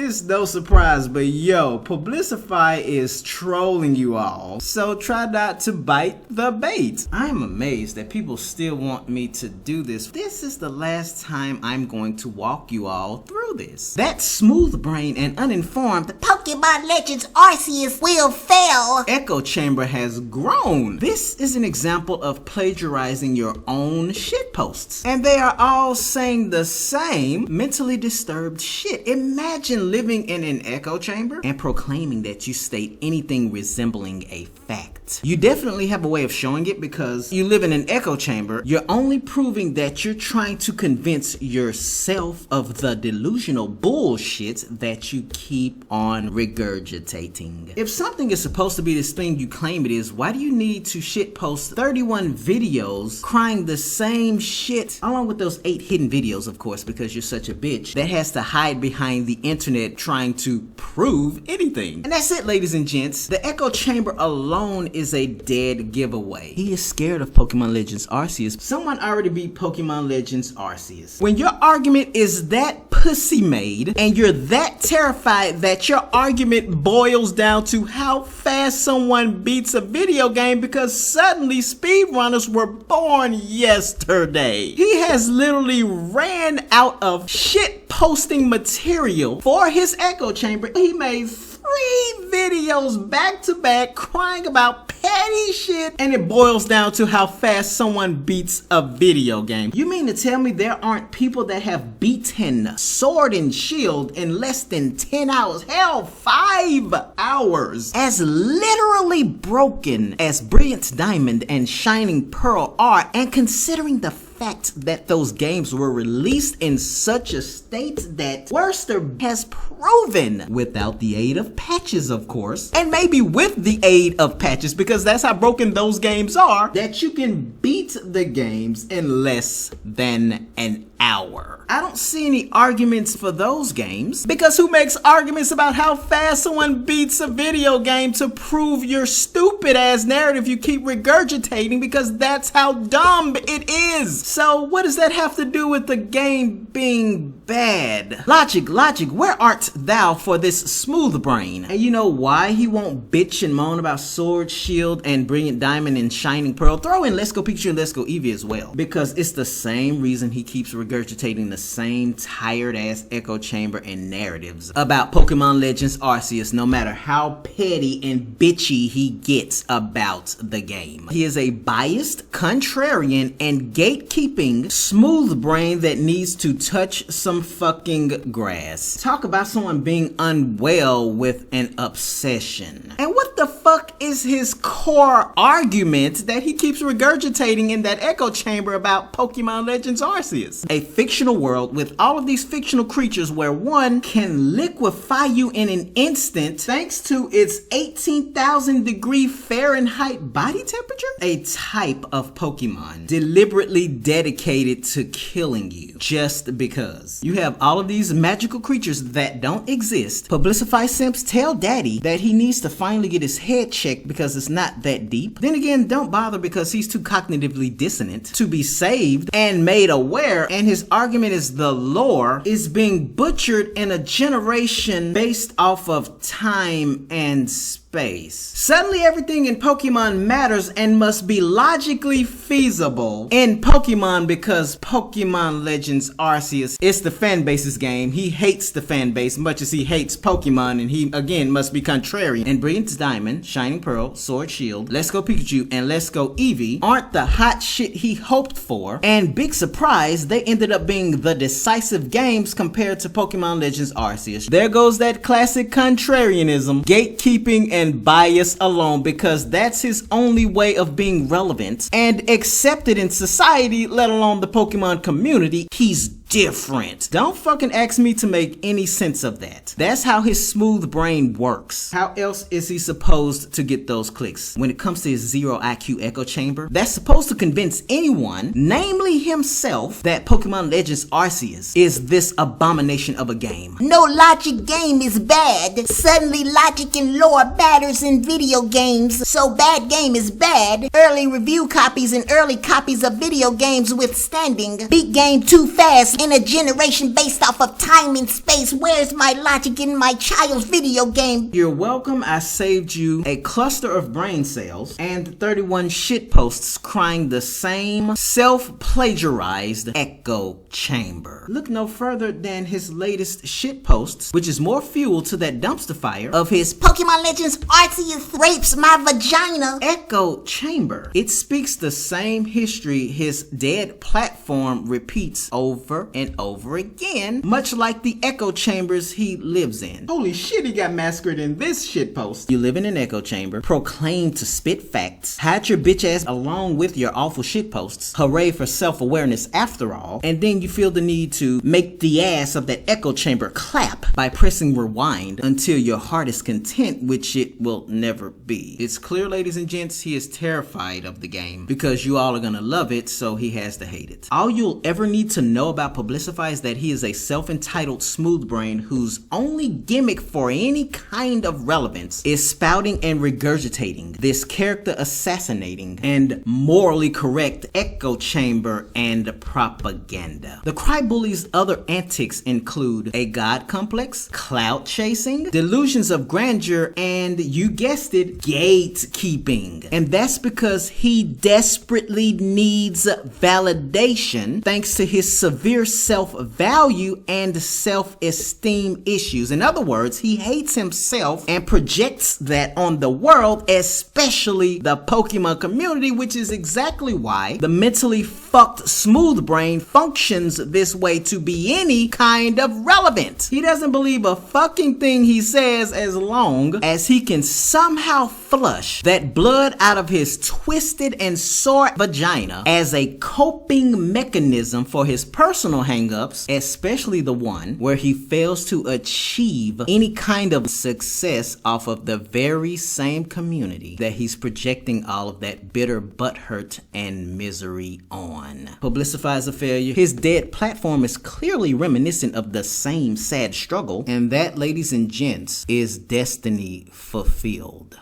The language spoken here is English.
It's no surprise, but yo, Verlisify is trolling you all, so try not to bite the bait. I'm amazed that people still want me to do this. This is the last time I'm going to walk you all through this. That smooth brain and uninformed Pokemon Legends Arceus will fail echo chamber has grown. This is an example of plagiarizing your own shit posts. And they are all saying the same mentally disturbed shit. Imagine living in an echo chamber and proclaiming that you state anything resembling a fact. You definitely have a way of showing it because you live in an echo chamber. You're only proving that you're trying to convince yourself of the delusional bullshit that you keep on regurgitating. If something is supposed to be this thing you claim it is, why do you need to shitpost 31 videos crying the same shit, along with those 8 hidden videos, of course, because you're such a bitch that has to hide behind the internet trying to prove anything. And that's it, ladies and gents. The echo chamber alone is a dead giveaway. He is scared of Pokemon Legends Arceus. Someone already beat Pokemon Legends Arceus. When your argument is that pussy made and you're that terrified that your argument boils down to how fast someone beats a video game because suddenly speedrunners were born yesterday. He has literally ran out of shit posting material for his echo chamber. He made 3 videos back to back crying about petty shit, and it boils down to how fast someone beats a video game. You mean to tell me there aren't people that have beaten Sword and Shield in less than 10 hours? Hell, 5 hours. As literally broken as Brilliant Diamond and Shining Pearl are, and considering the fact that those games were released in such a state that Worcester has proven, without the aid of patches of course, and maybe with the aid of patches because that's how broken those games are, that you can beat the games in less than an hour. I don't see any arguments for those games because who makes arguments about how fast someone beats a video game to prove your stupid ass narrative you keep regurgitating because that's how dumb it is. So what does that have to do with the game being bad? Logic, where art thou for this smooth brain? And you know why he won't bitch and moan about Sword, Shield, and Brilliant Diamond and Shining Pearl? Throw in Let's Go Pikachu and Let's Go Eevee as well. Because it's the same reason he keeps regurgitating the same tired ass echo chamber and narratives about Pokemon Legends Arceus, no matter how petty and bitchy he gets about the game. He is a biased, contrarian, and gatekeeping smooth brain that needs to touch some fucking grass. Talk about someone being unwell with an obsession. And what the fuck is his core argument that he keeps regurgitating in that echo chamber about Pokemon Legends Arceus? A fictional world with all of these fictional creatures where one can liquefy you in an instant thanks to its 18,000 degree Fahrenheit body temperature? A type of Pokemon deliberately dedicated to killing you just because. You have all of these magical creatures that don't exist. Verlisify simps tell daddy that he needs to finally get his head checked because it's not that deep. Then again, don't bother because he's too cognitively dissonant to be saved and made aware, and his argument is the lore is being butchered in a generation based off of time and space. Suddenly everything in Pokemon matters and must be logically feasible in Pokemon because Pokemon Legends Arceus is the fanbase's game. He hates the fanbase much as he hates Pokemon, and he again must be contrarian. And Brilliant Diamond, Shining Pearl, Sword Shield, Let's Go Pikachu, and Let's Go Eevee aren't the hot shit he hoped for, and big surprise, they ended up being the decisive games compared to Pokemon Legends Arceus. There goes that classic contrarianism, gatekeeping, and bias alone, because that's his only way of being relevant and accepted in society, let alone the Pokemon community. He's different. Don't fucking ask me to make any sense of that. That's how his smooth brain works. How else is he supposed to get those clicks? When it comes to his 0 IQ echo chamber, that's supposed to convince anyone, namely himself, that Pokemon Legends Arceus is this abomination of a game. No logic game is bad. Suddenly logic and lore matters in video games, so bad game is bad. Early review copies and early copies of video games withstanding. Beat game too fast. progress in a generation based off of time and space. Where's my logic in my child's video game? You're welcome. I saved you a cluster of brain cells and 31 shitposts crying the same self-plagiarized echo chamber. Look no further than his latest shitposts, which is more fuel to that dumpster fire of his Pokemon Legends Arceus rapes my vagina echo chamber. It speaks the same history his dead platform repeats over and over again, much like the echo chambers he lives in. Holy shit, he got massacred in this shitpost. You live in an echo chamber, proclaim to spit facts, hide your bitch ass along with your awful shitposts, hooray for self-awareness after all, and then you feel the need to make the ass of that echo chamber clap by pressing rewind until your heart is content, which it will never be. It's clear, ladies and gents, he is terrified of the game because you all are gonna love it, so he has to hate it. All you'll ever need to know about Verlisify is that he is a self-entitled smooth brain whose only gimmick for any kind of relevance is spouting and regurgitating this character assassinating and morally correct echo chamber and propaganda. The Crybully's other antics include a god complex, clout chasing, delusions of grandeur, and you guessed it, gatekeeping. And that's because he desperately needs validation thanks to his severe self-value and self-esteem issues. In other words, he hates himself and projects that on the world, especially the Pokemon community, which is exactly why the mentally fucked smooth brain functions this way to be any kind of relevant. He doesn't believe a fucking thing he says as long as he can somehow flush that blood out of his twisted and sore vagina as a coping mechanism for his personal hangups, especially the one where he fails to achieve any kind of success off of the very same community that he's projecting all of that bitter butthurt and misery on. Verlisify is a failure. His dead platform is clearly reminiscent of the same sad struggle, and that, ladies and gents, is destiny fulfilled.